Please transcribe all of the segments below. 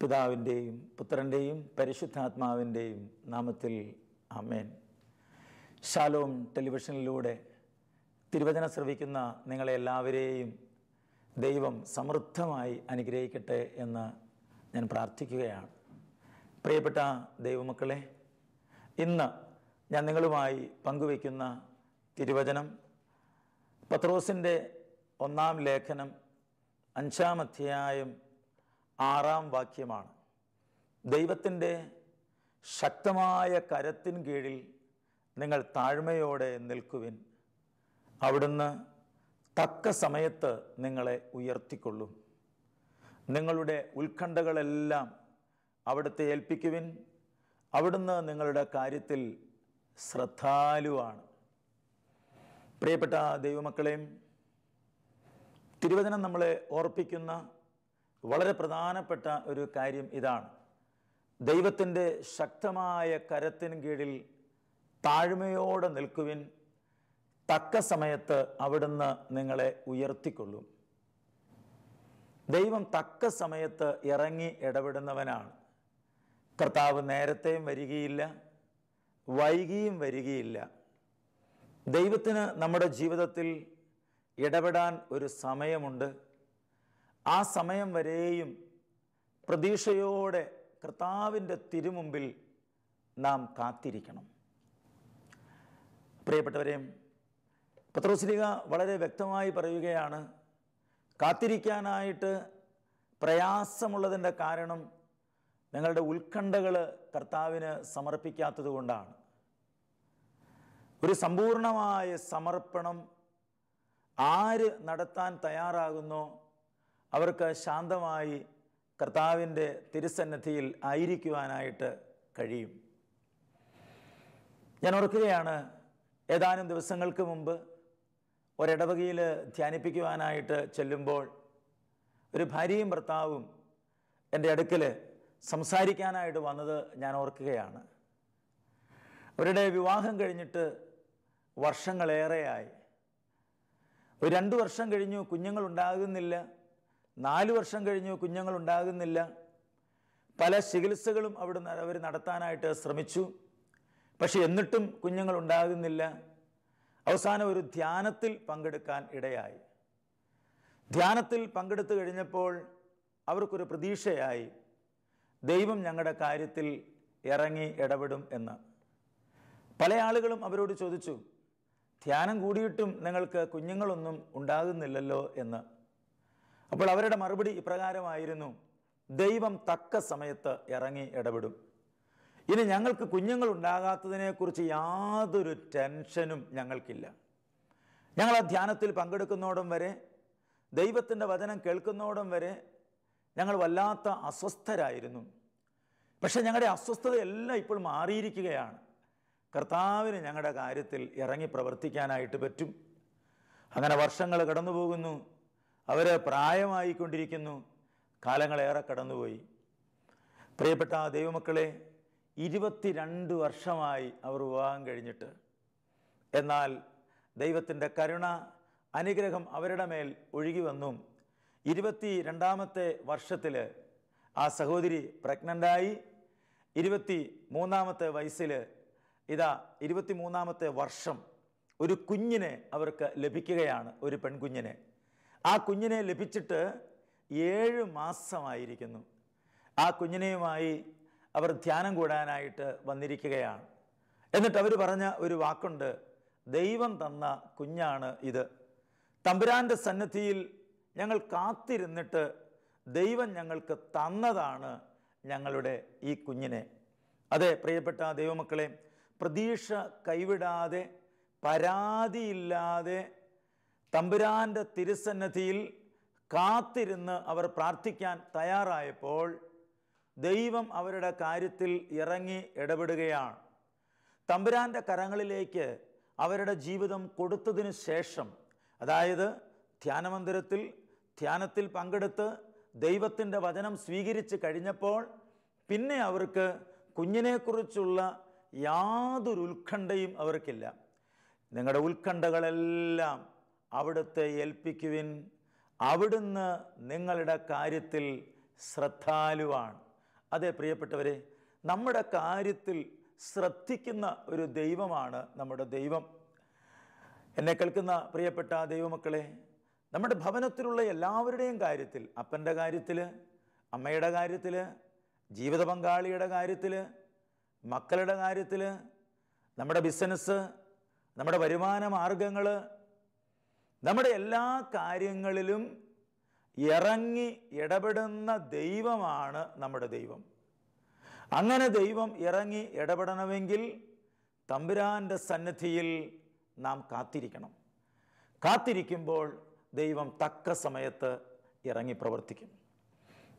പിതാവിൻ്റെയും പുത്രൻ്റെയും പരിശുദ്ധാത്മാവിൻ്റെയും നാമത്തിൽ ആമേൻ. ഷാലോം ടെലിവിഷനിലൂടെ തിരുവചനം ശ്രവിക്കുന്ന നിങ്ങളെ എല്ലാവരെയും ദൈവം സമൃദ്ധമായി അനുഗ്രഹിക്കട്ടെ എന്ന് ഞാൻ പ്രാർത്ഥിക്കുകയാണ്. പ്രിയപ്പെട്ട ദൈവമക്കളെ, ഇന്ന് ഞാൻ നിങ്ങളുമായി പങ്കുവയ്ക്കുന്ന തിരുവചനം പത്രോസിൻ്റെ 1-ാം ലേഖനം 5-ാം അധ്യായം 6-ാം വാക്യമാണ്. ദൈവത്തിൻ്റെ ശക്തമായ കരത്തിൻ കീഴിൽ നിങ്ങൾ താഴ്മയോടെ നിൽക്കുവിൻ, അവിടുന്ന് തക്ക സമയത്ത് നിങ്ങളെ ഉയർത്തിക്കൊള്ളും. നിങ്ങളുടെ ഉത്കണ്ഠകളെല്ലാം അവിടുത്തെ ഏൽപ്പിക്കുവിൻ, അവിടുന്ന് നിങ്ങളുടെ കാര്യത്തിൽ ശ്രദ്ധാലുവാണ്. പ്രിയപ്പെട്ട ദൈവമക്കളെയും, തിരുവചനം നമ്മളെ ഓർപ്പിക്കുന്ന വളരെ പ്രധാനപ്പെട്ട ഒരു കാര്യം ഇതാണ്: ദൈവത്തിൻ്റെ ശക്തമായ കരത്തിന് കീഴിൽ താഴ്മയോടെ നിൽക്കുവിൻ, തക്ക സമയത്ത് അവിടുന്ന് നിങ്ങളെ ഉയർത്തിക്കൊള്ളും. ദൈവം തക്ക സമയത്ത് ഇറങ്ങി ഇടപെടുന്നവനാണ്. കർത്താവ് നേരത്തെയും വരികയില്ല, വൈകിയും വരികയില്ല. ദൈവത്തിന് നമ്മുടെ ജീവിതത്തിൽ ഇടപെടാൻ ഒരു സമയമുണ്ട്. ആ സമയം വരെയും പ്രതീക്ഷയോടെ കർത്താവിൻ്റെ തിരുമുമ്പിൽ നാം കാത്തിരിക്കണം. പ്രിയപ്പെട്ടവരെയും, പത്രോസ്ലീഹ വളരെ വ്യക്തമായി പറയുകയാണ്, കാത്തിരിക്കാനായിട്ട് പ്രയാസമുള്ളതിൻ്റെ കാരണം നിങ്ങളുടെ ഉത്കണ്ഠകൾ കർത്താവിന് സമർപ്പിക്കാത്തത് കൊണ്ടാണ്. ഒരു സമ്പൂർണമായ സമർപ്പണം ആര് നടത്താൻ തയ്യാറാകുന്നോ അവർക്ക് ശാന്തമായി കർത്താവിൻ്റെ തിരുസന്നിധിയിൽ ആയിരിക്കുവാനായിട്ട് കഴിയും. ഞാൻ ഓർക്കുകയാണ്, ഏതാനും ദിവസങ്ങൾക്ക് മുമ്പ് ഒരിടവകയിൽ ധ്യാനിപ്പിക്കുവാനായിട്ട് ചെല്ലുമ്പോൾ ഒരു ഭാര്യയും ഭർത്താവും എൻ്റെ അടുക്കൽ സംസാരിക്കാനായിട്ട് വന്നത് ഞാൻ ഓർക്കുകയാണ്. അവരുടെ വിവാഹം കഴിഞ്ഞിട്ട് വർഷങ്ങളേറെയായി. ഒരു 2 വർഷം കഴിഞ്ഞു, കുഞ്ഞുങ്ങളുണ്ടാകുന്നില്ല. 4 വർഷം കഴിഞ്ഞു, കുഞ്ഞുങ്ങളുണ്ടാകുന്നില്ല. പല ചികിത്സകളും അവർ നടത്താനായിട്ട് ശ്രമിച്ചു. പക്ഷെ എന്നിട്ടും കുഞ്ഞുങ്ങളുണ്ടാകുന്നില്ല. അവസാനം ഒരു ധ്യാനത്തിൽ പങ്കെടുക്കാൻ ഇടയായി. ധ്യാനത്തിൽ പങ്കെടുത്തു കഴിഞ്ഞപ്പോൾ അവർക്കൊരു പ്രതീക്ഷയായി, ദൈവം ഞങ്ങളുടെ കാര്യത്തിൽ ഇറങ്ങി ഇടപെടും എന്ന്. പല ആളുകളും അവരോട് ചോദിച്ചു, ധ്യാനം കൂടിയിട്ടും നിങ്ങൾക്ക് കുഞ്ഞുങ്ങളൊന്നും ഉണ്ടാകുന്നില്ലല്ലോ എന്ന്. അപ്പോൾ അവരുടെ മറുപടി ഇപ്രകാരമായിരുന്നു: ദൈവം തക്ക സമയത്ത് ഇറങ്ങി ഇടപെടും. ഇനി ഞങ്ങൾക്ക് കുഞ്ഞുങ്ങൾ ഉണ്ടാകാത്തതിനെക്കുറിച്ച് യാതൊരു ടെൻഷനും ഞങ്ങൾക്കില്ല. ഞങ്ങൾ ആ ധ്യാനത്തിൽ പങ്കെടുക്കുന്നോടം വരെ, ദൈവത്തിൻ്റെ വചനം കേൾക്കുന്നോടം വരെ ഞങ്ങൾ വല്ലാത്ത അസ്വസ്ഥരായിരുന്നു. പക്ഷെ ഞങ്ങളുടെ അസ്വസ്ഥതയെല്ലാം ഇപ്പോൾ മാറിയിരിക്കുകയാണ്. കർത്താവിന് ഞങ്ങളുടെ കാര്യത്തിൽ ഇറങ്ങി പ്രവർത്തിക്കാനായിട്ട് പറ്റും. അങ്ങനെ വർഷങ്ങൾ കടന്നു പോകുന്നു. അവർ പ്രായമായിക്കൊണ്ടിരിക്കുന്നു. കാലങ്ങളേറെ കടന്നുപോയി. പ്രിയപ്പെട്ട ദൈവമക്കളെ, 22 വർഷമായി അവർ വിവാഹം കഴിഞ്ഞിട്ട്. എന്നാൽ ദൈവത്തിൻ്റെ കരുണ, അനുഗ്രഹം അവരുടെ മേൽ ഒഴുകി വന്നു. 22ാമത്തെ വർഷത്തിൽ ആ സഹോദരി പ്രഗ്നൻ്റായി. 23ാമത്തെ വയസ്സിൽ 23ാമത്തെ വർഷം ഒരു കുഞ്ഞിനെ അവർക്ക് ലഭിക്കുകയാണ്, ഒരു പെൺകുഞ്ഞിനെ. ആ കുഞ്ഞിനെ ലഭിച്ചിട്ട് 7 മാസമായിരിക്കുന്നു. ആ കുഞ്ഞിനെയുമായി അവർ ധ്യാനം കൂടാനായിട്ട് വന്നിരിക്കുകയാണ്. എന്നിട്ട് അവർ പറഞ്ഞ ഒരു വാക്കുണ്ട്: ദൈവം തന്ന കുഞ്ഞാണ് ഇത്. തമ്പുരാൻ്റെ സന്നിധിയിൽ ഞങ്ങൾ കാത്തിരുന്നിട്ട് ദൈവം ഞങ്ങൾക്ക് തന്നതാണ് ഞങ്ങളുടെ ഈ കുഞ്ഞിനെ. അതെ പ്രിയപ്പെട്ട ദൈവമക്കളെ, പ്രതീക്ഷ കൈവിടാതെ, പരാതിയില്ലാതെ തമ്പുരാൻ്റെ തിരുസന്നിധിയിൽ കാത്തിരുന്ന് അവർ പ്രാർത്ഥിക്കാൻ തയ്യാറായപ്പോൾ ദൈവം അവരുടെ കാര്യത്തിൽ ഇറങ്ങി ഇടപെടുകയാണ്. തമ്പുരാൻ്റെ കരങ്ങളിലേക്ക് അവരുടെ ജീവിതം കൊടുത്തതിന് ശേഷം, അതായത് ധ്യാനത്തിൽ പങ്കെടുത്ത് ദൈവത്തിൻ്റെ വചനം സ്വീകരിച്ച് കഴിഞ്ഞപ്പോൾ പിന്നെ അവർക്ക് കുഞ്ഞിനെക്കുറിച്ചുള്ള യാതൊരു ഉത്കണ്ഠയും അവർക്കില്ല. നിങ്ങളുടെ ഉത്കണ്ഠകളെല്ലാം അവിടുത്തെ ഏൽപ്പിക്കുവിൻ, അവിടുന്ന് നിങ്ങളുടെ കാര്യത്തിൽ ശ്രദ്ധാലുവാണ്. അതെ പ്രിയപ്പെട്ടവരെ, നമ്മുടെ കാര്യത്തിൽ ശ്രദ്ധിക്കുന്ന ഒരു ദൈവമാണ് നമ്മുടെ ദൈവം. എന്നെ കേൾക്കുന്ന പ്രിയപ്പെട്ട ദൈവമക്കളെ, നമ്മുടെ ഭവനത്തിലുള്ള എല്ലാവരുടെയും കാര്യത്തിൽ, അപ്പൻ്റെ കാര്യത്തിൽ, അമ്മയുടെ കാര്യത്തിൽ, ജീവിത പങ്കാളിയുടെ കാര്യത്തിൽ, മക്കളുടെ കാര്യത്തിൽ, നമ്മുടെ ബിസിനസ്, നമ്മുടെ വരുമാന മാർഗങ്ങൾ, നമ്മുടെ എല്ലാ കാര്യങ്ങളിലും ഇറങ്ങി ഇടപെടുന്ന ദൈവമാണ് നമ്മുടെ ദൈവം. അങ്ങനെ ദൈവം ഇറങ്ങി ഇടപെടണമെങ്കിൽ തമ്പുരാൻ്റെ സന്നിധിയിൽ നാം കാത്തിരിക്കണം. കാത്തിരിക്കുമ്പോൾ ദൈവം തക്ക സമയത്ത് ഇറങ്ങി പ്രവർത്തിക്കും.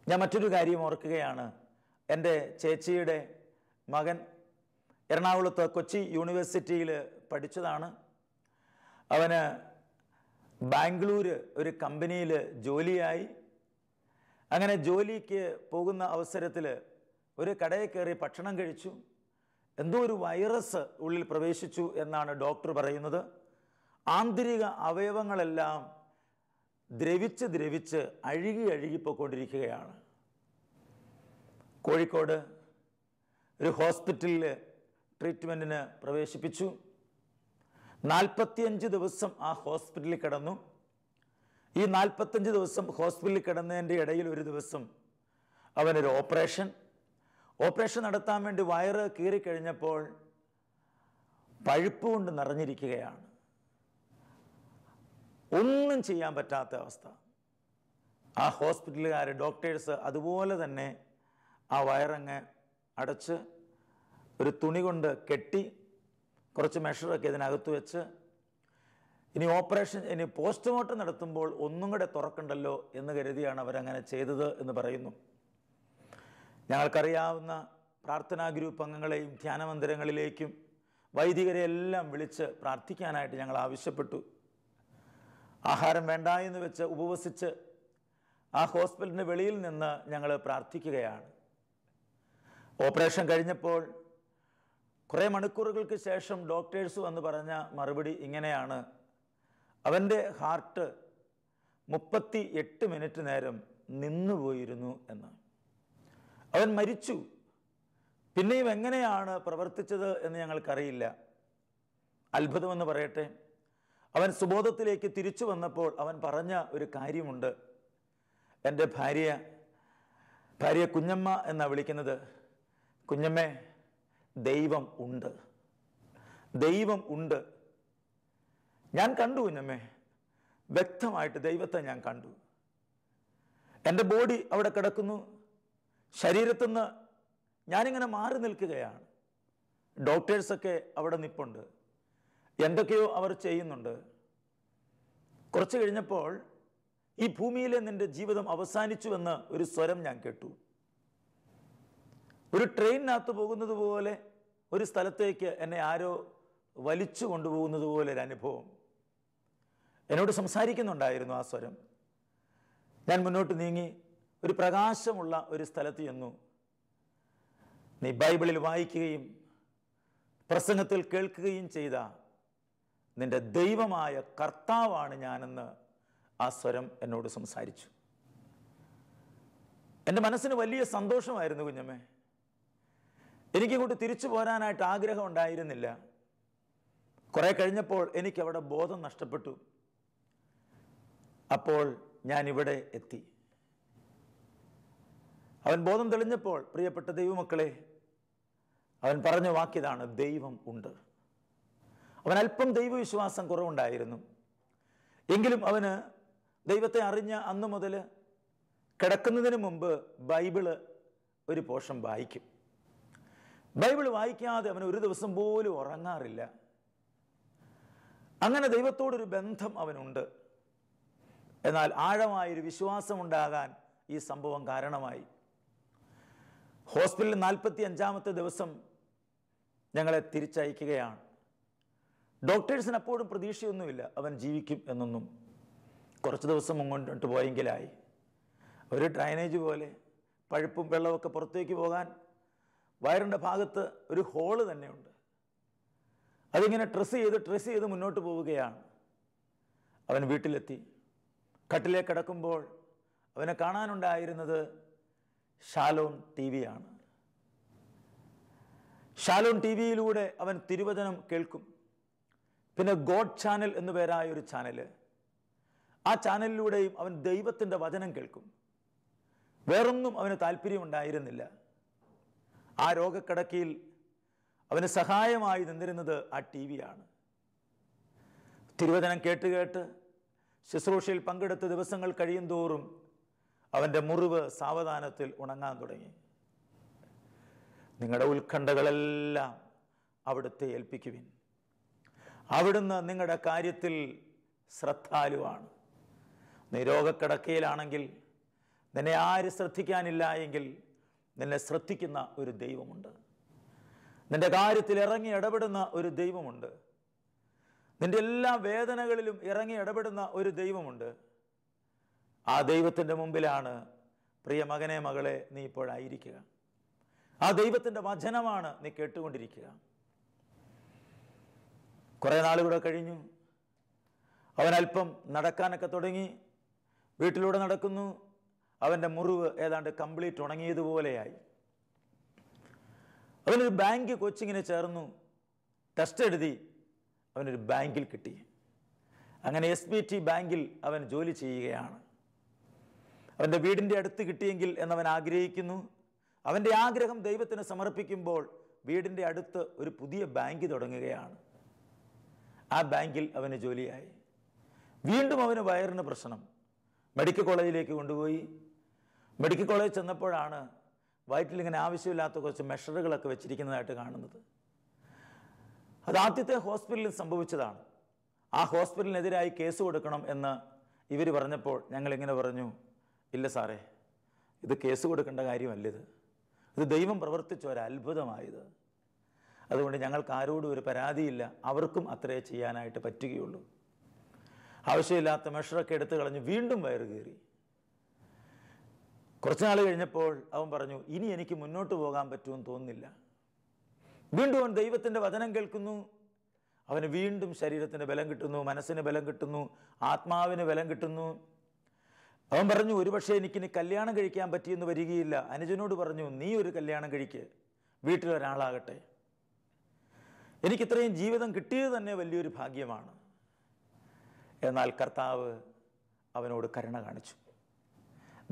ഞാൻ മറ്റൊരു കാര്യം ഓർക്കുകയാണ്. എൻ്റെ ചേച്ചിയുടെ മകൻ എറണാകുളത്ത് കൊച്ചി യൂണിവേഴ്സിറ്റിയിൽ പഠിച്ചതാണ്. അവന് ബാംഗ്ലൂർ ഒരു കമ്പനിയിൽ ജോലിയായി. അങ്ങനെ ജോലിക്ക് പോകുന്ന അവസരത്തിൽ ഒരു കടയിൽ കയറി ഭക്ഷണം കഴിച്ചു. എന്തോ ഒരു വൈറസ് ഉള്ളിൽ പ്രവേശിച്ചു എന്നാണ് ഡോക്ടർ പറയുന്നത്. ആന്തരിക അവയവങ്ങളെല്ലാം ദ്രവിച്ച് അഴുകിപ്പോയിക്കൊണ്ടിരിക്കുകയാണ്. കോഴിക്കോട് ഒരു ഹോസ്പിറ്റലിൽ ട്രീറ്റ്മെൻറ്റിന് പ്രവേശിപ്പിച്ചു. 45 ദിവസം ആ ഹോസ്പിറ്റലിൽ കിടന്നു. ഈ 45 ദിവസം ഹോസ്പിറ്റലിൽ കിടന്നതിൻ്റെ ഇടയിൽ ഒരു ദിവസം അവനൊരു ഓപ്പറേഷൻ നടത്താൻ വേണ്ടി വയറ് കീറിക്കഴിഞ്ഞപ്പോൾ പഴുപ്പ് കൊണ്ട് നിറഞ്ഞിരിക്കുകയാണ്. ഒന്നും ചെയ്യാൻ പറ്റാത്ത അവസ്ഥ. ആ ഹോസ്പിറ്റലുകാർ, ഡോക്ടേഴ്സ് അതുപോലെ തന്നെ ആ വയറങ്ങ് അടച്ച് ഒരു തുണി കൊണ്ട് കെട്ടി കുറച്ച് മെഷറൊക്കെ ഇതിനകത്ത് വെച്ച് ഇനി പോസ്റ്റ്മോർട്ടം നടത്തുമ്പോൾ ഒന്നും കൂടെ തുറക്കണ്ടല്ലോ എന്ന് കരുതിയാണ് അവരങ്ങനെ ചെയ്തത് എന്ന് പറയുന്നു. ഞങ്ങൾക്കറിയാവുന്ന പ്രാർത്ഥനാ ഗ്രൂപ്പ് അംഗങ്ങളെയും ധ്യാനമന്ദിരങ്ങളിലേക്കും വൈദികരെയെല്ലാം വിളിച്ച് പ്രാർത്ഥിക്കാനായിട്ട് ഞങ്ങൾ ആവശ്യപ്പെട്ടു. ആഹാരം വേണ്ട എന്ന് വെച്ച് ഉപവസിച്ച് ആ ഹോസ്പിറ്റലിൻ്റെ വെളിയിൽ നിന്ന് ഞങ്ങൾ പ്രാർത്ഥിക്കുകയാണ്. ഓപ്പറേഷൻ കഴിഞ്ഞപ്പോൾ കുറേ മണിക്കൂറുകൾക്ക് ശേഷം ഡോക്ടേഴ്സ് വന്ന് പറഞ്ഞ മറുപടി ഇങ്ങനെയാണ്: അവൻ്റെ ഹാർട്ട് 38 മിനിറ്റ് നേരം നിന്നുപോയിരുന്നു എന്ന്. അവൻ മരിച്ചു. പിന്നെയും എങ്ങനെയാണ് പ്രവർത്തിച്ചത് എന്ന് ഞങ്ങൾക്കറിയില്ല. അത്ഭുതമെന്ന് പറയട്ടെ, അവൻ സുബോധത്തിലേക്ക് തിരിച്ചു വന്നപ്പോൾ അവൻ പറഞ്ഞ ഒരു കാര്യമുണ്ട്. എൻ്റെ ഭാര്യ കുഞ്ഞമ്മ എന്നാണ് വിളിക്കുന്നത്. കുഞ്ഞമ്മേ, ദൈവം ഉണ്ട്, ദൈവം ഉണ്ട്. ഞാൻ കണ്ടു കുഞ്ഞമ്മേ, വ്യക്തമായിട്ട് ദൈവത്തെ ഞാൻ കണ്ടു. എൻ്റെ ബോഡി അവിടെ കിടക്കുന്നു, ശരീരത്തിൽ നിന്ന് ഞാനിങ്ങനെ മാറി നിൽക്കുകയാണ്. ഡോക്ടേഴ്സൊക്കെ അവിടെ നിൽപ്പുണ്ട്, എന്തൊക്കെയോ അവർ ചെയ്യുന്നുണ്ട്. കുറച്ച് കഴിഞ്ഞപ്പോൾ ഈ ഭൂമിയിലെ നിൻ്റെ ജീവിതം അവസാനിച്ചുവെന്ന് ഒരു സ്വരം ഞാൻ കേട്ടു. ഒരു ട്രെയിനിനകത്ത് പോകുന്നത് പോലെ ഒരു സ്ഥലത്തേക്ക് എന്നെ ആരോ വലിച്ചു കൊണ്ടുപോകുന്നത് പോലെ ഒരു അനുഭവം എന്നോട് സംസാരിക്കുന്നുണ്ടായിരുന്നു ആ സ്വരം. ഞാൻ മുന്നോട്ട് നീങ്ങി ഒരു പ്രകാശമുള്ള ഒരു സ്ഥലത്ത് ചെന്നു. നീ ബൈബിളിൽ വായിക്കുകയും പ്രസംഗത്തിൽ കേൾക്കുകയും ചെയ്ത നിന്റെ ദൈവമായ കർത്താവാണ് ഞാനെന്ന് ആ സ്വരം എന്നോട് സംസാരിച്ചു. എൻ്റെ മനസ്സിന് വലിയ സന്തോഷമായിരുന്നു കുഞ്ഞമ്മേ. എനിക്കിങ്ങോട്ട് തിരിച്ചു പോരാനായിട്ട് ആഗ്രഹം ഉണ്ടായിരുന്നില്ല. കുറെ കഴിഞ്ഞപ്പോൾ എനിക്കവിടെ ബോധം നഷ്ടപ്പെട്ടു. അപ്പോൾ ഞാൻ ഇവിടെ എത്തി. അവൻ ബോധം തെളിഞ്ഞപ്പോൾ, പ്രിയപ്പെട്ട ദൈവമക്കളെ, അവൻ പറഞ്ഞ വാക്കിതാണ്: ദൈവം ഉണ്ട്. അവൻ അല്പം ദൈവവിശ്വാസം കുറവുണ്ടായിരുന്നു. എങ്കിലും അവന് ദൈവത്തെ അറിഞ്ഞ അന്നു മുതൽ കിടക്കുന്നതിന് മുമ്പ് ബൈബിള് ഒരു പോർഷൻ വായിക്കും. ബൈബിൾ വായിക്കാതെ അവൻ ഒരു ദിവസം പോലും ഉറങ്ങാറില്ല. അങ്ങനെ ദൈവത്തോടൊരു ബന്ധം അവനുണ്ട്. എന്നാൽ ആഴമായൊരു വിശ്വാസമുണ്ടാകാൻ ഈ സംഭവം കാരണമായി. ഹോസ്പിറ്റലിൽ 45-ാമത്തെ ദിവസം ഞങ്ങളെ തിരിച്ചയക്കുകയാണ്. ഡോക്ടേഴ്സിന് അപ്പോഴും പ്രതീക്ഷയൊന്നുമില്ല അവൻ ജീവിക്കും എന്നൊന്നും. കുറച്ച് ദിവസം മുന്നോട്ട് പോയെങ്കിലായി. ഒരു ഡ്രൈനേജ് പോലെ പഴുപ്പും വെള്ളമൊക്കെ പുറത്തേക്ക് പോകാൻ വയറിൻ്റെ ഭാഗത്ത് ഒരു ഹോള് തന്നെയുണ്ട്. അതിങ്ങനെ ട്രസ് ചെയ്ത് മുന്നോട്ട് പോവുകയാണ്. അവൻ വീട്ടിലെത്തി. കട്ടിലേക്ക് കിടക്കുമ്പോൾ അവനെ കാണാനുണ്ടായിരുന്നത് ഷാലോം TV ആണ്. ഷാലോം ടി വിയിലൂടെ അവൻ തിരുവചനം കേൾക്കും. പിന്നെ ഗോഡ് ചാനൽ എന്നു പേരായ ഒരു ചാനല്, ആ ചാനലിലൂടെയും അവൻ ദൈവത്തിൻ്റെ വചനം കേൾക്കും. വേറൊന്നും അവന് താല്പര്യമുണ്ടായിരുന്നില്ല. ആ രോഗക്കിടക്കയിൽ അവന് സഹായമായി നിന്നിരുന്നത് ആ ടി വിയാണ്. തിരുവചനം കേട്ട് കേട്ട് ശുശ്രൂഷയിൽ പങ്കെടുത്ത ദിവസങ്ങൾ കഴിയും തോറും അവൻ്റെ മുറിവ് സാവധാനത്തിൽ ഉണങ്ങാൻ തുടങ്ങി. നിങ്ങളുടെ ഉത്കണ്ഠകളെല്ലാം അവിടുത്തെ ഏൽപ്പിക്കുവിൻ. അവിടുന്ന് നിങ്ങളുടെ കാര്യത്തിൽ ശ്രദ്ധാലുവാണ്. നീ രോഗക്കിടക്കയിലാണെങ്കിൽ നിന്നെ ആര് ശ്രദ്ധിക്കാനില്ല എങ്കിൽ നിന്നെ ശ്രദ്ധിക്കുന്ന ഒരു ദൈവമുണ്ട്. നിന്റെ കാര്യത്തിൽ ഇറങ്ങി ഇടപെടുന്ന ഒരു ദൈവമുണ്ട്. നിന്റെ എല്ലാ വേദനകളിലും ഇറങ്ങി ഇടപെടുന്ന ഒരു ദൈവമുണ്ട്. ആ ദൈവത്തിൻ്റെ മുമ്പിലാണ് പ്രിയ മകനെ മകളെ നീ ഇപ്പോഴായിരിക്കുക. ആ ദൈവത്തിൻ്റെ വചനമാണ് നീ കേട്ടുകൊണ്ടിരിക്കുക. കുറേ നാളുകൂടെ കഴിഞ്ഞു. അവൻ അല്പം നടക്കാനൊക്കെ തുടങ്ങി. വീട്ടിലൂടെ നടക്കുന്നു. അവൻ്റെ മുറിവ് ഏതാണ്ട് കംപ്ലീറ്റ് ഉണങ്ങിയതുപോലെയായി. അവനൊരു ബാങ്ക് കോച്ചിങ്ങിന് ചേർന്നു. ടെസ്റ്റ് എഴുതി. അവനൊരു ബാങ്കിൽ കിട്ടി. അങ്ങനെ SBT ബാങ്കിൽ അവൻ ജോലി ചെയ്യുകയാണ്. അവൻ്റെ വീടിൻ്റെ അടുത്ത് കിട്ടിയെങ്കിൽ എന്നവൻ ആഗ്രഹിക്കുന്നു. അവൻ്റെ ആഗ്രഹം ദൈവത്തിന് സമർപ്പിക്കുമ്പോൾ വീടിൻ്റെ അടുത്ത് ഒരു പുതിയ ബാങ്ക് തുടങ്ങുകയാണ്. ആ ബാങ്കിൽ അവന് ജോലിയായി. വീണ്ടും അവന് വയറിന് പ്രശ്നം. മെഡിക്കൽ കോളേജിലേക്ക് കൊണ്ടുപോയി. മെഡിക്കൽ കോളേജ് ചെന്നപ്പോഴാണ് വയറ്റിലിങ്ങനെ ആവശ്യമില്ലാത്ത കുറച്ച് മെഷറുകളൊക്കെ വെച്ചിരിക്കുന്നതായിട്ട് കാണുന്നത്. അത് ആദ്യത്തെ ഹോസ്പിറ്റലിൽ സംഭവിച്ചതാണ്. ആ ഹോസ്പിറ്റലിനെതിരായി കേസ് കൊടുക്കണം എന്ന് ഇവർ പറഞ്ഞപ്പോൾ ഞങ്ങളിങ്ങനെ പറഞ്ഞു, ഇല്ല സാറേ, ഇത് കേസ് കൊടുക്കേണ്ട കാര്യമല്ലിത്. ഇത് ദൈവം പ്രവർത്തിച്ച ഒരു അത്ഭുതമായത്. അതുകൊണ്ട് ഞങ്ങൾക്ക് ആരോടും ഒരു പരാതിയില്ല. അവർക്കും അത്രേ ചെയ്യാനായിട്ട് പറ്റുകയുള്ളൂ. ആവശ്യമില്ലാത്ത മെഷറൊക്കെ എടുത്തു കളഞ്ഞു. വീണ്ടും വയറ് കയറി. കുറച്ച് നാൾ കഴിഞ്ഞപ്പോൾ അവൻ പറഞ്ഞു, ഇനി എനിക്ക് മുന്നോട്ട് പോകാൻ പറ്റുമെന്ന് തോന്നുന്നില്ല. വീണ്ടും അവൻ ദൈവത്തിൻ്റെ വചനം കേൾക്കുന്നു. അവന് വീണ്ടും ശരീരത്തിന് ബലം കിട്ടുന്നു, മനസ്സിന് ബലം കിട്ടുന്നു, ആത്മാവിന് ബലം കിട്ടുന്നു. അവൻ പറഞ്ഞു, ഒരുപക്ഷെ എനിക്കിനി കല്യാണം കഴിക്കാൻ പറ്റിയെന്ന് വരികയില്ല. അനുജനോട് പറഞ്ഞു, നീ ഒരു കല്യാണം കഴിക്ക്, വീട്ടിലൊരാളാകട്ടെ. എനിക്കിത്രയും ജീവിതം കിട്ടിയത് തന്നെ വലിയൊരു ഭാഗ്യമാണ്. എന്നാൽ കർത്താവ് അവനോട് കരുണ കാണിച്ചു.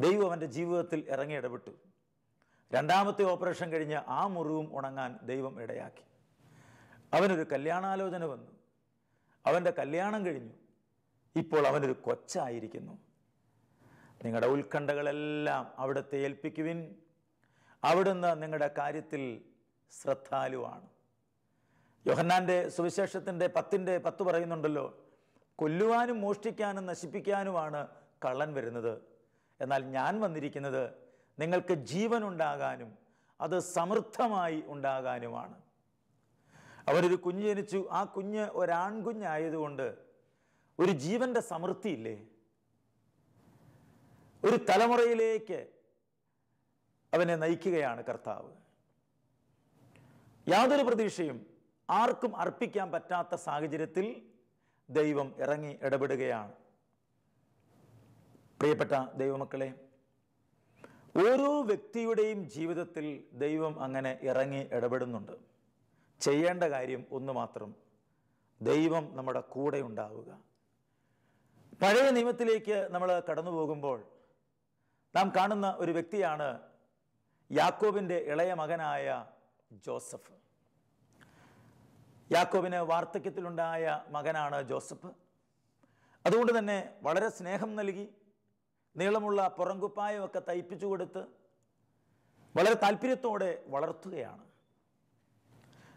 ദൈവം അവൻ്റെ ജീവിതത്തിൽ ഇറങ്ങി ഇടപെട്ടു. രണ്ടാമത്തെ ഓപ്പറേഷൻ കഴിഞ്ഞ് ആ മുറിവും ഉണങ്ങാൻ ദൈവം ഇടയാക്കി. അവനൊരു കല്യാണാലോചന വന്നു. അവൻ്റെ കല്യാണം കഴിഞ്ഞു. ഇപ്പോൾ അവനൊരു കൊച്ചായിരിക്കുന്നു. നിങ്ങളുടെ ഉത്കണ്ഠകളെല്ലാം അവിടുത്തെ ഏൽപ്പിക്കുവിൻ. അവിടുന്ന് നിങ്ങളുടെ കാര്യത്തിൽ ശ്രദ്ധാലുവാണ്. യോഹന്നാൻ്റെ സുവിശേഷത്തിൻ്റെ 10:10 പറയുന്നുണ്ടല്ലോ, കൊല്ലുവാനും മോഷ്ടിക്കാനും നശിപ്പിക്കാനുമാണ് കള്ളൻ വരുന്നത്. എന്നാൽ ഞാൻ വന്നിരിക്കുന്നത് നിങ്ങൾക്ക് ജീവൻ ഉണ്ടാകാനും അത് സമൃദ്ധമായി ഉണ്ടാകാനുമാണ്. അവരൊരു കുഞ്ഞ് ജനിച്ചു. ആ കുഞ്ഞ് ഒരാൺകുഞ്ഞായതുകൊണ്ട് ഒരു ജീവൻ്റെ സമൃദ്ധിയില്ലേ? ഒരു തലമുറയിലേക്ക് അവനെ നയിക്കുകയാണ് കർത്താവ്. യാതൊരു പ്രതീക്ഷയും ആർക്കും അർപ്പിക്കാൻ പറ്റാത്ത സാഹചര്യത്തിൽ ദൈവം ഇറങ്ങി ഇടപെടുകയാണ്. പ്രിയപ്പെട്ട ദൈവമക്കളെ, ഓരോ വ്യക്തിയുടെയും ജീവിതത്തിൽ ദൈവം അങ്ങനെ ഇറങ്ങി ഇടപെടുന്നുണ്ട്. ചെയ്യേണ്ട കാര്യം ഒന്ന് മാത്രം, ദൈവം നമ്മുടെ കൂടെ ഉണ്ടാവുക. പഴയ നിയമത്തിലേക്ക് നമ്മൾ കടന്നു പോകുമ്പോൾ നാം കാണുന്ന ഒരു വ്യക്തിയാണ് യാക്കോബിൻ്റെ ഇളയ മകനായ ജോസഫ്. യാക്കോബിന് വാർദ്ധക്യത്തിലുണ്ടായ മകനാണ് ജോസഫ്. അതുകൊണ്ട് തന്നെ വളരെ സ്നേഹം നൽകി, നീളമുള്ള പുറംകുപ്പായമൊക്കെ തയ്പ്പിച്ചു കൊടുത്ത് വളരെ താല്പര്യത്തോടെ വളർത്തുകയാണ്.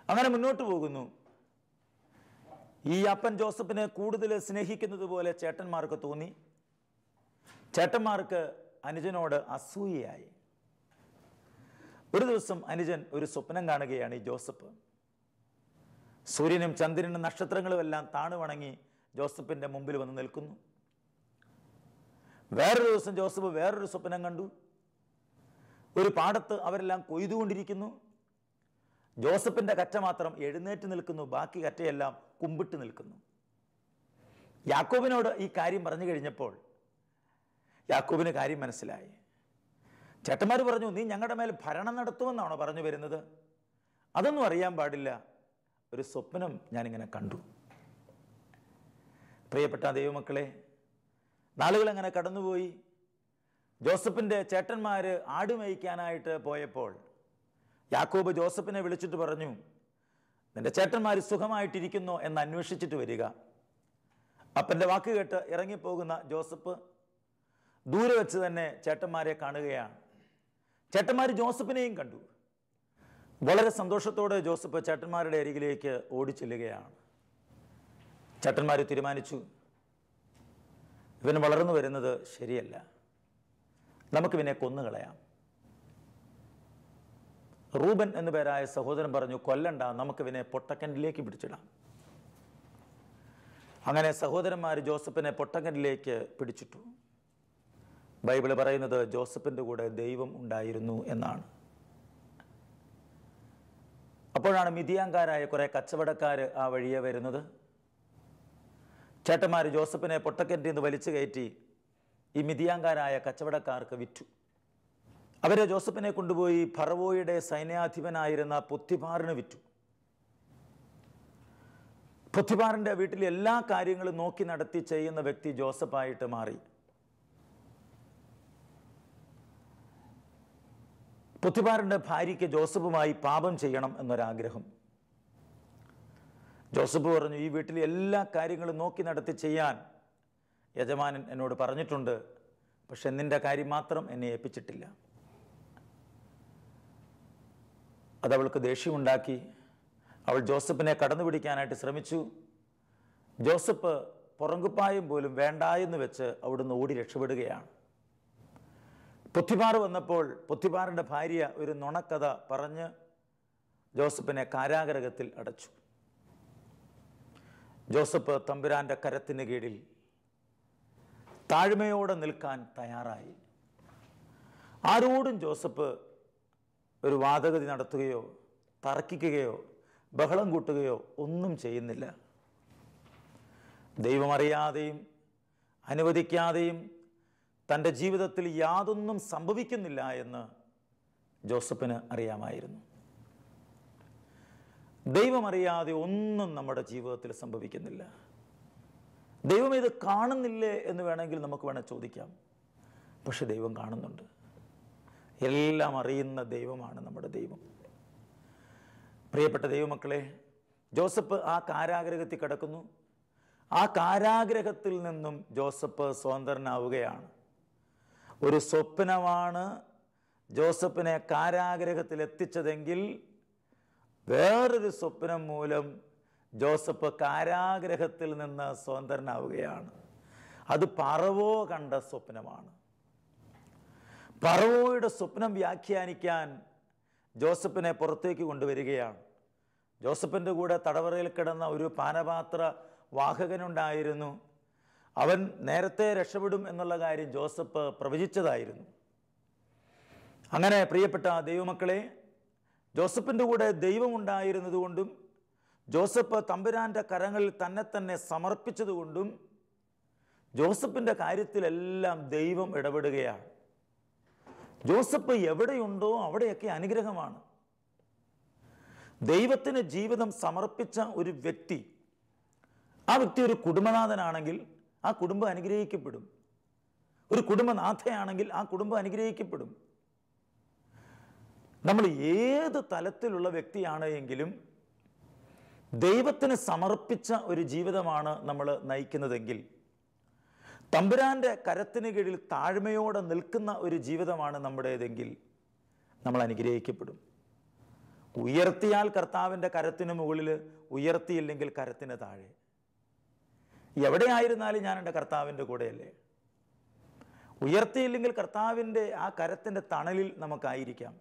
അങ്ങനെ മുന്നോട്ട് പോകുന്നു. ഈ അപ്പൻ ജോസഫിനെ കൂടുതൽ സ്നേഹിക്കുന്നത് പോലെ ചേട്ടന്മാർക്ക് തോന്നി. ചേട്ടന്മാർക്ക് അനുജനോട് അസൂയയായി. ഒരു ദിവസം അനുജൻ ഒരു സ്വപ്നം കാണുകയാണ്. ഈ ജോസഫ് സൂര്യനും ചന്ദ്രനും നക്ഷത്രങ്ങളും എല്ലാം താണു വണങ്ങി ജോസഫിൻ്റെ മുമ്പിൽ വന്ന് നിൽക്കുന്നു. വേറൊരു ദിവസം ജോസഫ് വേറൊരു സ്വപ്നം കണ്ടു. ഒരു പാടത്ത് അവരെല്ലാം കൊയ്തുകൊണ്ടിരിക്കുന്നു. ജോസഫിൻ്റെ കറ്റ മാത്രം എഴുന്നേറ്റ് നിൽക്കുന്നു, ബാക്കി കറ്റയെല്ലാം കുമ്പിട്ട് നിൽക്കുന്നു. യാക്കോബിനോട് ഈ കാര്യം പറഞ്ഞു കഴിഞ്ഞപ്പോൾ യാക്കോബിന് കാര്യം മനസ്സിലായി. ചേട്ടന്മാർ പറഞ്ഞു, നീ ഞങ്ങളുടെ മേൽ ഭരണം നടത്തുമെന്നാണോ പറഞ്ഞു വരുന്നത്? അതൊന്നും അറിയാൻ പാടില്ല. ഒരു സ്വപ്നം ഞാനിങ്ങനെ കണ്ടു. പ്രിയപ്പെട്ട ദൈവമക്കളെ, നാളുകൾ അങ്ങനെ കടന്നുപോയി. ജോസഫിൻ്റെ ചേട്ടന്മാർ ആട് മേയ്ക്കാനായിട്ട് പോയപ്പോൾ യാക്കോബ് ജോസഫിനെ വിളിച്ചിട്ട് പറഞ്ഞു, നിന്റെ ചേട്ടന്മാർ സുഖമായിട്ടിരിക്കുന്നോ എന്ന് അന്വേഷിച്ചിട്ട് വരിക. അപ്പൻ്റെ വാക്ക് കേട്ട് ഇറങ്ങിപ്പോകുന്ന ജോസഫ് ദൂരെ വെച്ച് തന്നെ ചേട്ടന്മാരെ കാണുകയാണ്. ചേട്ടന്മാർ ജോസഫിനെയും കണ്ടു. വളരെ സന്തോഷത്തോടെ ജോസഫ് ചേട്ടന്മാരുടെ അരികിലേക്ക് ഓടിച്ചെല്ലുകയാണ്. ചേട്ടന്മാർ തീരുമാനിച്ചു, ഇവന് വളർന്നു വരുന്നത് ശരിയല്ല, നമുക്കിവനെ കൊന്നുകളയാം. റൂബൻ എന്നു പേരായ സഹോദരൻ പറഞ്ഞു, കൊല്ലണ്ട, നമുക്കിവനെ പൊട്ടക്കിണറ്റിലേക്ക് പിടിച്ചിടാം. അങ്ങനെ സഹോദരന്മാർ ജോസഫിനെ പൊട്ടക്കിണറ്റിലേക്ക് പിടിച്ചിട്ടു. ബൈബിൾ പറയുന്നത് ജോസഫിൻ്റെ കൂടെ ദൈവം ഉണ്ടായിരുന്നു എന്നാണ്. അപ്പോഴാണ് മിതിയാൻകാരായ കുറേ കച്ചവടക്കാർ ആ വഴിയെ വരുന്നത്. ചേട്ടന്മാർ ജോസഫിനെ പൊട്ടക്കിണറ്റിൽ നിന്ന് വലിച്ചു കയറ്റി ഈ മിതിയാൻകാരായ കച്ചവടക്കാർക്ക് വിറ്റു. അവരെ ജോസഫിനെ കൊണ്ടുപോയി ഫറവോയുടെ സൈന്യാധിപനായിരുന്ന പൊത്തിഫാറിന് വിറ്റു. പൊത്തിഫാറിൻ്റെ വീട്ടിൽ എല്ലാ കാര്യങ്ങളും നോക്കി നടത്തി ചെയ്യുന്ന വ്യക്തി ജോസഫായിട്ട് മാറി. പൊത്തിഫാറിൻ്റെ ഭാര്യയ്ക്ക് ജോസഫുമായി പാപം ചെയ്യണം എന്നൊരാഗ്രഹം. ജോസഫ് പറഞ്ഞു, ഈ വീട്ടിൽ എല്ലാ കാര്യങ്ങളും നോക്കി നടത്തി ചെയ്യാൻ യജമാനൻ എന്നോട് പറഞ്ഞിട്ടുണ്ട്, പക്ഷെ നിന്റെ കാര്യം മാത്രം എന്നെ ഏൽപ്പിച്ചിട്ടില്ല. അതവൾക്ക് ദേഷ്യമുണ്ടാക്കി. അവൾ ജോസഫിനെ കടന്നു പിടിക്കാനായിട്ട് ശ്രമിച്ചു. ജോസഫ് പുറങ്കുപ്പായം പോലും വേണ്ട എന്ന് വെച്ച് അവിടുന്ന് ഓടി രക്ഷപ്പെടുകയാണ്. പൊത്തിഫാർ വന്നപ്പോൾ പൊത്തിഫാറിൻ്റെ ഭാര്യ ഒരു നുണക്കഥ പറഞ്ഞ് ജോസഫിനെ കാരാഗൃഹത്തിൽ അടച്ചു. ജോസഫ് തമ്പുരാൻ്റെ കരത്തിന് കീഴിൽ താഴ്മയോടെ നിൽക്കാൻ തയ്യാറായി. ആരോടും ജോസഫ് ഒരു വാദഗതി നടത്തുകയോ തർക്കിക്കുകയോ ബഹളം കൂട്ടുകയോ ഒന്നും ചെയ്യുന്നില്ല. ദൈവമറിയാതെയും അനുവദിക്കാതെയും തൻ്റെ ജീവിതത്തിൽ യാതൊന്നും സംഭവിക്കുന്നില്ല എന്ന് ജോസഫിന് അറിയാമായിരുന്നു. ദൈവമറിയാതെ ഒന്നും നമ്മുടെ ജീവിതത്തിൽ സംഭവിക്കുന്നില്ല. ദൈവം ഇത് കാണുന്നില്ലേ എന്ന് വേണമെങ്കിൽ നമുക്ക് ചോദിക്കാം. പക്ഷെ ദൈവം കാണുന്നുണ്ട്. എല്ലാം അറിയുന്ന ദൈവമാണ് നമ്മുടെ ദൈവം. പ്രിയപ്പെട്ട ദൈവമക്കളെ, ജോസഫ് ആ കാരാഗൃഹത്തിൽ കിടക്കുന്നു. ആ കാരാഗൃഹത്തിൽ നിന്നും ജോസഫ് സ്വതന്ത്രനാവുകയാണ്. ഒരു സ്വപ്നമാണ് ജോസഫിനെ കാരാഗൃഹത്തിൽ എത്തിച്ചതെങ്കിൽ വേറൊരു സ്വപ്നം മൂലം ജോസഫ് കാരാഗൃഹത്തിൽ നിന്ന് സ്വതന്ത്രനാവുകയാണ്. അത് ഫറവോ കണ്ട സ്വപ്നമാണ്. ഫറവോയുടെ സ്വപ്നം വ്യാഖ്യാനിക്കാൻ ജോസഫിനെ പുറത്തേക്ക് കൊണ്ടുവരികയാണ്. ജോസഫിൻ്റെ കൂടെ തടവറയിൽ കിടന്ന ഒരു പാനപാത്ര വാഹകനുണ്ടായിരുന്നു. അവൻ നേരത്തെ രക്ഷപ്പെടും എന്നുള്ള കാര്യം ജോസഫ് പ്രവചിച്ചതായിരുന്നു. അങ്ങനെ പ്രിയപ്പെട്ട ദൈവമക്കളെ, ജോസഫിൻ്റെ കൂടെ ദൈവമുണ്ടായിരുന്നതുകൊണ്ടും ജോസഫ് തമ്പുരാൻ്റെ കരങ്ങളിൽ തന്നെ സമർപ്പിച്ചതുകൊണ്ടും ജോസഫിൻ്റെ കാര്യത്തിലെല്ലാം ദൈവം ഇടപെടുകയാണ്. ജോസഫ് എവിടെയുണ്ടോ അവിടെയൊക്കെ അനുഗ്രഹമാണ്. ദൈവത്തിന് ജീവിതം സമർപ്പിച്ച ഒരു വ്യക്തി, ആ വ്യക്തി ഒരു കുടുംബനാഥനാണെങ്കിൽ ആ കുടുംബം അനുഗ്രഹിക്കപ്പെടും. ഒരു കുടുംബനാഥയാണെങ്കിൽ ആ കുടുംബം അനുഗ്രഹിക്കപ്പെടും. നമ്മൾ ഏത് തലത്തിലുള്ള വ്യക്തിയാണ് എങ്കിലും ദൈവത്തിന് സമർപ്പിച്ച ഒരു ജീവിതമാണ് നമ്മൾ നയിക്കുന്നതെങ്കിൽ, തമ്പുരാൻ്റെ കരത്തിന് കീഴിൽ താഴ്മയോടെ നിൽക്കുന്ന ഒരു ജീവിതമാണ് നമ്മുടേതെങ്കിൽ നമ്മൾ അനുഗ്രഹിക്കപ്പെടും. ഉയർത്തിയാൽ കർത്താവിൻ്റെ കരത്തിന് മുകളിൽ, ഉയർത്തിയില്ലെങ്കിൽ കരത്തിന് താഴെ. എവിടെയായിരുന്നാലും ഞാൻ എൻ്റെ കർത്താവിൻ്റെ കൂടെയല്ലേ. ഉയർത്തിയില്ലെങ്കിൽ കർത്താവിൻ്റെ ആ കരത്തിൻ്റെ തണലിൽ നമുക്കായിരിക്കാം.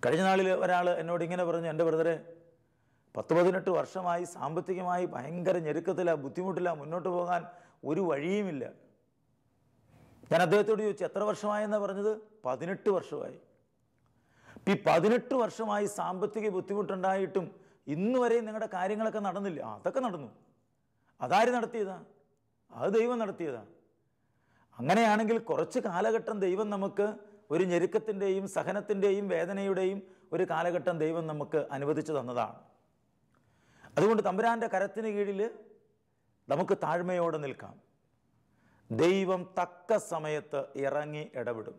കഴിഞ്ഞ നാളിൽ ഒരാൾ എന്നോട് ഇങ്ങനെ പറഞ്ഞു, എൻ്റെ ബ്രദറെ, 10-18 വർഷമായി സാമ്പത്തികമായി ഭയങ്കര ഞെരുക്കത്തിലാണ്, ബുദ്ധിമുട്ടിലാണ്, മുന്നോട്ട് പോകാൻ ഒരു വഴിയുമില്ല. ഞാൻ അദ്ദേഹത്തോട് ചോദിച്ചു, എത്ര വർഷമായെന്നാണ് പറഞ്ഞത്? 18 വർഷമായി. ഈ 18 വർഷമായി സാമ്പത്തിക ബുദ്ധിമുട്ടുണ്ടായിട്ടും ഇന്ന് വരെയും നിങ്ങളുടെ കാര്യങ്ങളൊക്കെ നടന്നില്ല. അതൊക്കെ നടന്നു. അതാര് നടത്തിയതാ? അത് ദൈവം നടത്തിയതാ. അങ്ങനെയാണെങ്കിൽ കുറച്ച് കാലഘട്ടം ദൈവം നമുക്ക് ഒരു ഞെരുക്കത്തിൻ്റെയും സഹനത്തിൻ്റെയും വേദനയുടെയും ഒരു കാലഘട്ടം ദൈവം നമുക്ക് അനുവദിച്ചു തന്നതാണ്. അതുകൊണ്ട് തമ്പുരാൻ്റെ കരത്തിന് കീഴിൽ നമുക്ക് താഴ്മയോടെ നിൽക്കാം. ദൈവം തക്ക സമയത്ത് ഇറങ്ങി ഇടപെടും.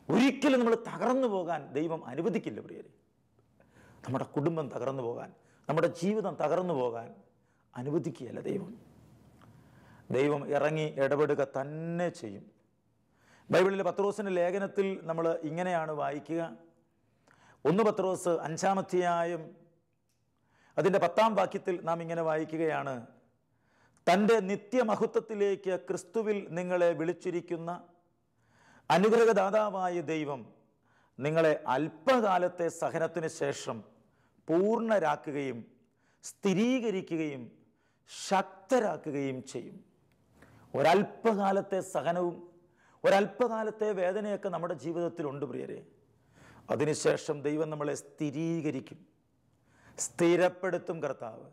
ഒരിക്കലും നമ്മൾ തകർന്നു പോകാൻ ദൈവം അനുവദിക്കില്ല പ്രിയരെ. നമ്മുടെ കുടുംബം തകർന്നു പോകാൻ, നമ്മുടെ ജീവിതം തകർന്നു പോകാൻ അനുവദിക്കുകയല്ല ദൈവം. ദൈവം ഇറങ്ങി ഇടപെടുക തന്നെ ചെയ്യും. ബൈബിളിലെ പത്രോസിൻ്റെ ലേഖനത്തിൽ നമ്മൾ ഇങ്ങനെയാണ് വായിക്കുക. 1 പത്രോസ് 5-ാം അധ്യായം അതിൻ്റെ 10-ാം വാക്യത്തിൽ നാം ഇങ്ങനെ വായിക്കുകയാണ്: തൻ്റെ നിത്യമഹത്വത്തിലേക്ക് ക്രിസ്തുവിൽ നിങ്ങളെ വിളിച്ചിരിക്കുന്ന അനുഗ്രഹദാതാവായ ദൈവം നിങ്ങളെ അല്പകാലത്തെ സഹനത്തിന് ശേഷം പൂർണ്ണരാക്കുകയും സ്ഥിരീകരിക്കുകയും ശക്തരാക്കുകയും ചെയ്യും. ഒരല്പകാലത്തെ സഹനവും ഒരല്പകാലത്തെ വേദനയൊക്കെ നമ്മുടെ ജീവിതത്തിലുണ്ട് പ്രിയരെ. അതിനുശേഷം ദൈവം നമ്മളെ സ്ഥിരീകരിക്കും, സ്ഥിരപ്പെടുത്തും. കർത്താവ്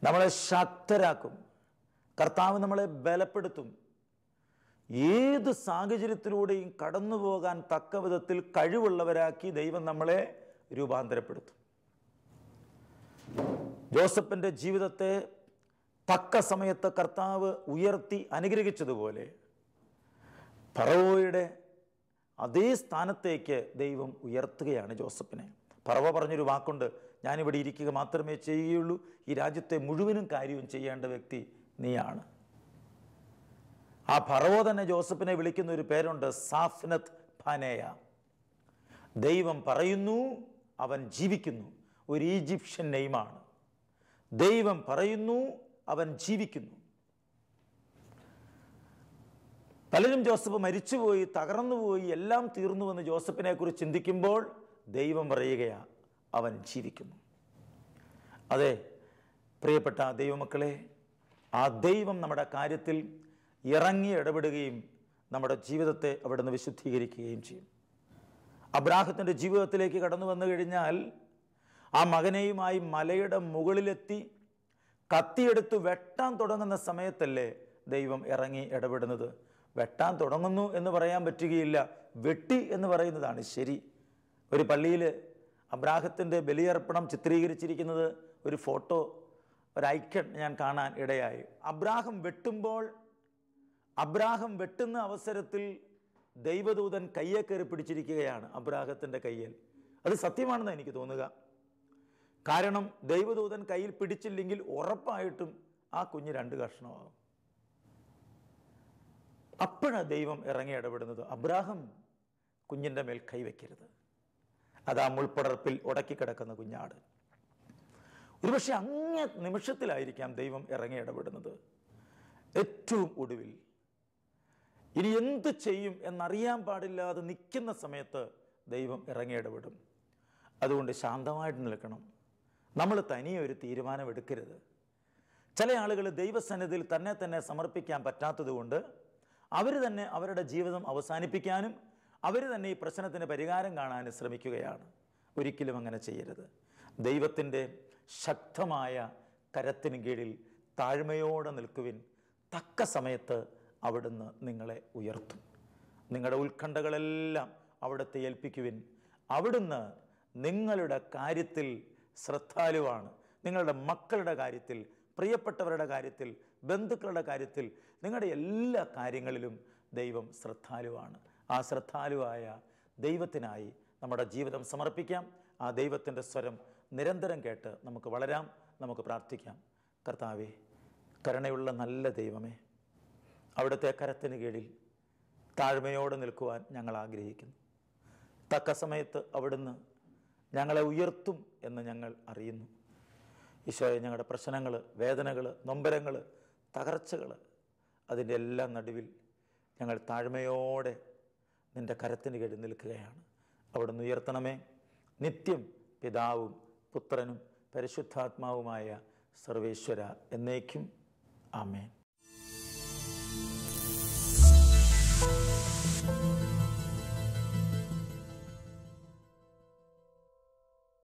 നമ്മളെ ശക്തരാക്കും. കർത്താവ് നമ്മളെ ബലപ്പെടുത്തും. ഏത് സാഹചര്യത്തിലൂടെയും കടന്നു പോകാൻ തക്ക വിധത്തിൽ കഴിവുള്ളവരാക്കി ദൈവം നമ്മളെ രൂപാന്തരപ്പെടുത്തും. ജോസഫിൻ്റെ ജീവിതത്തെ തക്ക സമയത്ത് കർത്താവ് ഉയർത്തി അനുഗ്രഹിച്ചതുപോലെ ഫറവോയുടെ അതേ സ്ഥാനത്തേക്ക് ദൈവം ഉയർത്തുകയാണ് ജോസഫിനെ. ഫറവോ പറഞ്ഞൊരു വാക്കുണ്ട്: ഞാനിവിടെ ഇരിക്കുക മാത്രമേ ചെയ്യുകയുള്ളൂ, ഈ രാജ്യത്തെ മുഴുവനും കാര്യവും ചെയ്യേണ്ട വ്യക്തി നീയാണ്. ആ ഫറവോ തന്നെ ജോസഫിനെ വിളിക്കുന്ന ഒരു പേരുണ്ട്, സാഫ്നത്ത് ഫാനേയ. ദൈവം പറയുന്നു, അവൻ ജീവിക്കുന്നു. ഒരു ഈജിപ്ഷ്യൻ നെയ്മാണ്. ദൈവം പറയുന്നു, അവൻ ജീവിക്കുന്നു. പലരും ജോസഫ് മരിച്ചുപോയി, തകർന്നുപോയി, എല്ലാം തീർന്നുവെന്ന് ജോസഫിനെ കുറിച്ച് ചിന്തിക്കുമ്പോൾ ദൈവം പറയുകയാ, അവൻ ജീവിക്കുന്നു. അതെ പ്രിയപ്പെട്ട ദൈവമക്കളെ, ആ ദൈവം നമ്മുടെ കാര്യത്തിൽ ഇറങ്ങി ഇടപെടുകയും നമ്മുടെ ജീവിതത്തെ അവിടുന്ന് വിശുദ്ധീകരിക്കുകയും ചെയ്യും. അബ്രാഹത്തിൻ്റെ ജീവിതത്തിലേക്ക് കടന്നു വന്നു കഴിഞ്ഞാൽ ആ മകനെയുമായി മലയുടെ മുകളിലെത്തി കത്തിയെടുത്ത് വെട്ടാൻ തുടങ്ങുന്ന സമയത്തല്ലേ ദൈവം ഇറങ്ങി ഇടപെടുന്നത്. വെട്ടാൻ തുടങ്ങുന്നു എന്ന് പറയാൻ പറ്റുകയില്ല, വെട്ടി എന്ന് പറയുന്നതാണ് ശരി. ഒരു പള്ളിയിൽ അബ്രാഹത്തിൻ്റെ ബലിയർപ്പണം ചിത്രീകരിച്ചിരിക്കുന്നത് ഒരു ഫോട്ടോ, ഒരു ഐക്കൺ ഞാൻ കാണാൻ ഇടയായി. അബ്രാഹം വെട്ടുന്ന അവസരത്തിൽ ദൈവദൂതൻ കയ്യെ കയറി പിടിച്ചിരിക്കുകയാണ് അബ്രാഹത്തിൻ്റെ കയ്യിൽ. അത് സത്യമാണെന്ന് എനിക്ക് തോന്നുക. കാരണം ദൈവദൂതൻ കയ്യിൽ പിടിച്ചില്ലെങ്കിൽ ഉറപ്പായിട്ടും ആ കുഞ്ഞ് 2 കഷ്ണമാകും. അപ്പോഴാണ് ദൈവം ഇറങ്ങി ഇടപെടുന്നത്. അബ്രാഹം കുഞ്ഞിൻ്റെ മേൽ കൈവയ്ക്കരുത്, അത് ആ മുൾപ്പടർപ്പിൽ ഉടക്കിക്കിടക്കുന്ന കുഞ്ഞാട്. ഒരുപക്ഷെ അങ്ങേ നിമിഷത്തിലായിരിക്കാം ദൈവം ഇറങ്ങി ഇടപെടുന്നത്. ഏറ്റവും ഒടുവിൽ ഇനി എന്ത് ചെയ്യും എന്നറിയാൻ പാടില്ലാതെ നിൽക്കുന്ന സമയത്ത് ദൈവം ഇറങ്ങി ഇടപെടും. അതുകൊണ്ട് ശാന്തമായിട്ട് നിൽക്കണം. നമ്മൾ തനിയെ ഒരു തീരുമാനമെടുക്കരുത്. ചില ആളുകൾ ദൈവസന്നിധിയിൽ തന്നെ സമർപ്പിക്കാൻ പറ്റാത്തത് കൊണ്ട് അവർ തന്നെ അവരുടെ ജീവിതം അവസാനിപ്പിക്കാനും അവർ തന്നെ ഈ പ്രശ്നത്തിന് പരിഹാരം കാണാനും ശ്രമിക്കുകയാണ്. ഒരിക്കലും അങ്ങനെ ചെയ്യരുത്. ദൈവത്തിൻ്റെ ശക്തമായ കരത്തിന് കീഴിൽ താഴ്മയോടെ നിൽക്കുവിൻ. തക്ക സമയത്ത് അവിടുന്ന് നിങ്ങളെ ഉയർത്തും. നിങ്ങളുടെ ഉത്കണ്ഠകളെല്ലാം അവിടുത്തെ ഏൽപ്പിക്കുവിൻ. അവിടുന്ന് നിങ്ങളുടെ കാര്യത്തിൽ ശ്രദ്ധാലുവാണ്. നിങ്ങളുടെ മക്കളുടെ കാര്യത്തിൽ, പ്രിയപ്പെട്ടവരുടെ കാര്യത്തിൽ, ബന്ധുക്കളുടെ കാര്യത്തിൽ, നിങ്ങളുടെ എല്ലാ കാര്യങ്ങളിലും ദൈവം ശ്രദ്ധാലുവാണ്. ആ ശ്രദ്ധാലുവായ ദൈവത്തിനായി നമ്മുടെ ജീവിതം സമർപ്പിക്കാം. ആ ദൈവത്തിൻ്റെ സ്വരം നിരന്തരം കേട്ട് നമുക്ക് വളരാം. നമുക്ക് പ്രാർത്ഥിക്കാം. കർത്താവേ, കരുണയുള്ള നല്ല ദൈവമേ, അവിടുത്തെ കരത്തിന് കീഴിൽ താഴ്മയോടെ നിൽക്കുവാൻ ഞങ്ങൾ ആഗ്രഹിക്കുന്നു. തക്ക സമയത്ത് അവിടുന്ന് ഞങ്ങളെ ഉയർത്തും എന്ന് ഞങ്ങൾ അറിയുന്നു. ഈശോയെ, ഞങ്ങളുടെ പ്രശ്നങ്ങൾ, വേദനകൾ, നൊമ്പരങ്ങൾ, തകർച്ചകൾ, അതിൻ്റെ എല്ലാം നടുവിൽ ഞങ്ങൾ താഴ്മയോടെ നിൻ്റെ കരത്തിന് കീഴിൽ നിൽക്കുകയാണ്. അവിടുന്ന് ഉയർത്തണമേ. നിത്യം പിതാവും പുത്രനും പരിശുദ്ധാത്മാവുമായ സർവേശ്വര എന്നേക്കും. ആമേൻ.